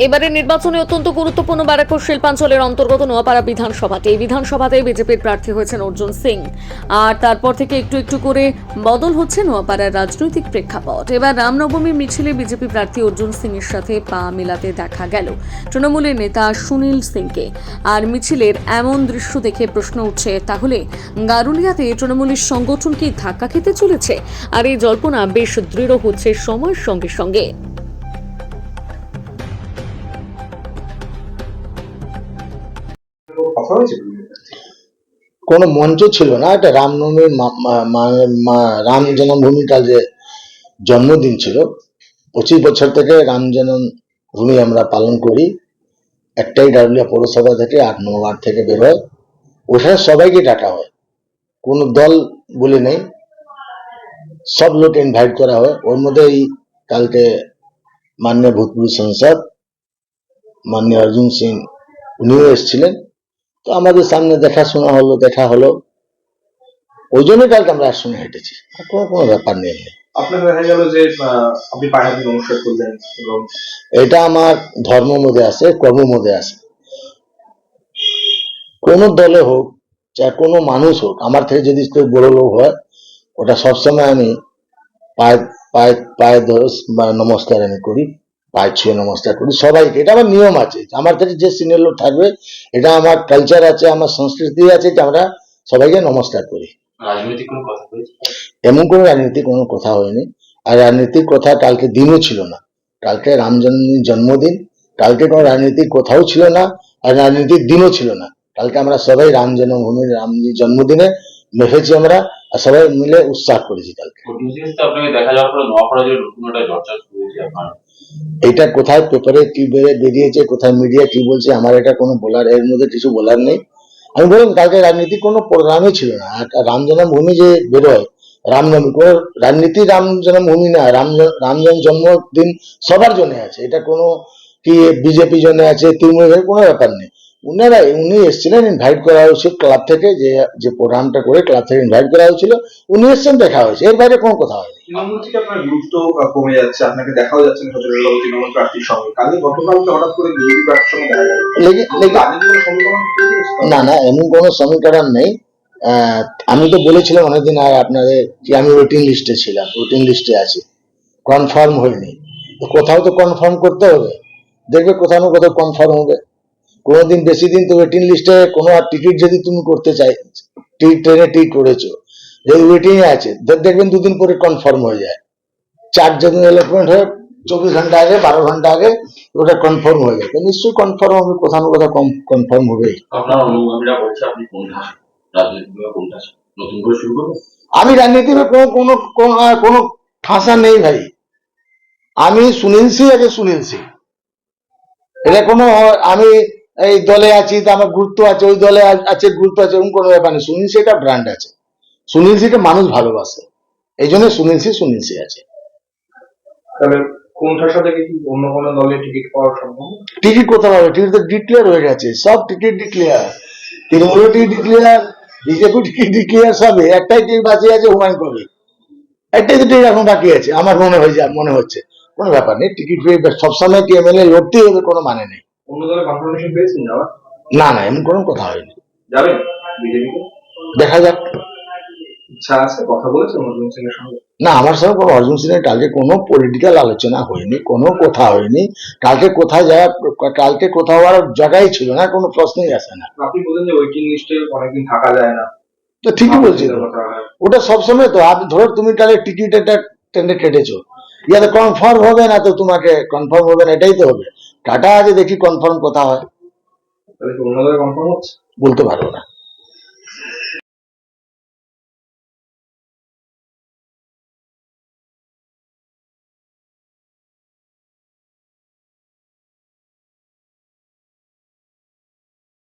এবারে নির্বাচনে অত্যন্ত গুরুত্বপূর্ণ ব্যারাকপুর শিল্পাঞ্চলের অন্তর্গত নোয়াপাড়া বিধানসভাতে এই বিধানসভাতে বিজেপির প্রার্থী হয়েছেন অর্জুন সিং। আর তারপর থেকে একটু একটু করে বদল হচ্ছে নোয়াপাড়ার রাজনৈতিক প্রেক্ষাপট। এবার রামনবমী মিছিলে বিজেপি প্রার্থী অর্জুন সিং এর সাথে পা মেলাতে দেখা গেল তৃণমূলের নেতা সুনীল সিংকে। আর মিছিলের এমন দৃশ্য দেখে প্রশ্ন উঠছে, তাহলে গারুলিয়াতে তৃণমূলের সংগঠন কি ধাক্কা খেতে চলেছে? আর এই জল্পনা বেশ দৃঢ় হচ্ছে সময়ের সঙ্গে সঙ্গে। কোনো মঞ্চ ছিল না, এটা রামনবমীর রাম জন্মভূমি কাল যে জন্মদিন ছিল, 25 বছর থেকে রাম জন্মভূমি আমরা পালন করি। একটাই গারুলিয়া পৌরসভা থেকে 8-9 ওয়ার্ড থেকে বের হয়, ওখানে সবাইকে ডাকা হয়, কোনো দল বলে নেই, সব লোক ইনভাইট করা হয়। ওর মধ্যেই কালকে মাননীয় ভূতপূর্ব সাংসদ মাননীয় অর্জুন সিং উনিও এসেছিলেন। তো আমাদের সামনে দেখা হলো, ওই জন্য কালকে আমরা একসঙ্গে হেঁটেছি, কোনো ব্যাপার নেই। আপনাকে দেখা গেল যে আপনি পায়ে হাতে নমস্কার করলেন, এবং এটা আমার ধর্ম মধ্যে আছে, কর্ম মধ্যে আছে। কোন দলে হোক, চাहे কোনো মানুষ হোক, আমার থেকে যদি কেউ বড় লোক হয়, ওটা সবসময় আমি পায়ে ধরে নমস্কার আমি করি, পায়ে ছুঁয়ে নমস্কার করি সবাইকে। এটা আমার নিয়ম আছে, আমার থেকে যে সিনিয়র লোক থাকবে, এটা আমার কালচার আছে, আমার সংস্কৃতি আছে যে আমরা সবাইকে নমস্কার করি। রাজনৈতিক কোনো কথা হয়েছে? এমন কোনো রাজনীতিক কোনো কথা হয়নি। আর রাজনীতিক কথা কালকে দিনও ছিল না, কালকে জন্মদিন, কালকে কোনো রাজনীতিক কোথাও ছিল না, আর রাজনীতিক দিনও ছিল না। কালকে আমরা সবাই রাম জন্মভূমির রামজির জন্মদিনে মেখেছি আমরা, আর সবাই মিলে উৎসাহ করেছি কালকে। আপনাকে দেখা যাওয়ার পরে নোয়াপাড়া যে নতুন একটা চর্চা শুরু হয়েছে আপনার, এটা কোথায় পেপারে কি বেরিয়েছে, কোথায় মিডিয়া কি বলছে, আমার এটা কোনো বলার, এর মধ্যে কিছু বলার নেই। আমি বললাম কালকে রাজনীতির কোনো প্রোগ্রামই ছিল না। আর রাম জন্মভূমি যে বেরোয়, রামনবমী কোনো রাজনীতি, রাম জন্মভূমি না, রাম জন্মদিন সবার জন্য আছে, এটা কোনো কি বিজেপি জন্য আছে, তৃণমূলের কোনো ব্যাপার নেই। উনি এসেছিলেন, ইনভাইট করা হয়েছিল ক্লাব থেকে, যে প্রোগ্রামটা করে ক্লাব থেকে ইনভাইট করা হয়েছিল, উনি এসেছেন, দেখা হয়েছে, এর বাইরে কোনো কথা হয়নি। তৃণমূল থেকে আপনার গুরুত্ব কমে যাচ্ছে, আপনাকে দেখাও যাচ্ছে না সচরাচর তৃণমূল প্রার্থীর সঙ্গে। গতকালকে হঠাৎ করে বিজেপি প্রার্থীর সঙ্গে দেখা গেল, না না, এমন কোনো সমীকরণ নেই। আমি তো বলেছিলাম অনেকদিন আগে আপনাদের যে আমি ওয়েটিং লিস্টে ছিলাম, ওয়েটিং লিস্টে আছি, কনফার্ম হয়নি। তো কোথাও তো কনফার্ম করতে হবে, দেখবে কোথাও না কোথাও কনফার্ম হবে। কোনোদিন বেশি দিন তো ওয়েটিং লিস্টে কোনো আর টিকিট যদি তুমি করতে চাই, ট্রেনে টিকিট করেছো, যদি ওয়েটিং এ আছে, দেখবেন 2 দিন পরে কনফার্ম হয়ে যায়। 4 জন অ্যালটমেন্ট হয়ে 24 ঘন্টা আগে, 12 ঘন্টা আগে ওটা কনফার্ম হয়ে যাবে, নিশ্চয়ই কনফার্ম হবে, কোথাও না কোথাও কনফার্ম হবে। আপনার অনুগামীরা বলছে আপনি কোনটা রাজনীতি কোনটা নতুন করে শুরু করবেন? আমি রাজনীতিতে কোনো ঠাসা নেই ভাই। আমি সুনীল সিং, আগে সুনীল সিং, এটা কোনো আমি এই দলে আছি তো আমার গুরুত্ব আছে, ওই দলে আছে গুরুত্ব আছে, এরকম কোনো ব্যাপার নেই। সুনীল সিং একটা ব্র্যান্ড আছে, সুনীল সিংকে মানুষ ভালোবাসে, এই জন্য সুনীল সিং আছে। তাহলে কোনটার সাথে কি অন্য কোনো দলে টিকিট পাওয়ার সম্ভব? টিকিট কোথাও হবে, টিকিট তো ডিক্লেয়ার হয়ে গেছে, সব ticket declare, Trinamool ticket declare, BJP ticket declare, সবে একটাই টিকিট বাকি আছে, হুমায়ুন কবির, একটাই তো টিকিট এখন বাকি আছে আমার মনে হচ্ছে। কোনো ব্যাপার নেই, টিকিট সবসময় কি এমএলএ লড়তেই হবে কোনো মানে নেই। অন্য দলে কনফার্মেশন পেয়েছেন যাওয়ার? না না, এমন কোনো কথা হয়নি। যাবেন বিজেপিতে? দেখা যাক। ইচ্ছা আছে, কথা বলেছেন অর্জুন সিং এর সঙ্গে? না, আমার সঙ্গে কোনো অর্জুন সিং এর কালকে কোনো পলিটিক্যাল আলোচনা হয়নি, কোনো কথা হয়নি। কালকে কোথায় যাওয়া, কালকে কোথাও আর জায়গাই ছিল না, কোনো প্রশ্নই আসে না। আপনি বলেন যে ওয়েটিং লিস্টে অনেকদিন থাকা যায় না, তো ঠিকই বলছি তো, ওটা সবসময় তো। আপনি ধরো তুমি কালে টিকিট একটা টেন্ডে কেটেছো, ইয়াতে কনফার্ম হবে না, তো তোমাকে কনফার্ম হবে না, এটাই তো হবে। কাটা আছে, দেখি কনফার্ম কথা হয়, তাহলে কি অন্য দলে কনফার্ম হচ্ছে? বলতে পারবো না।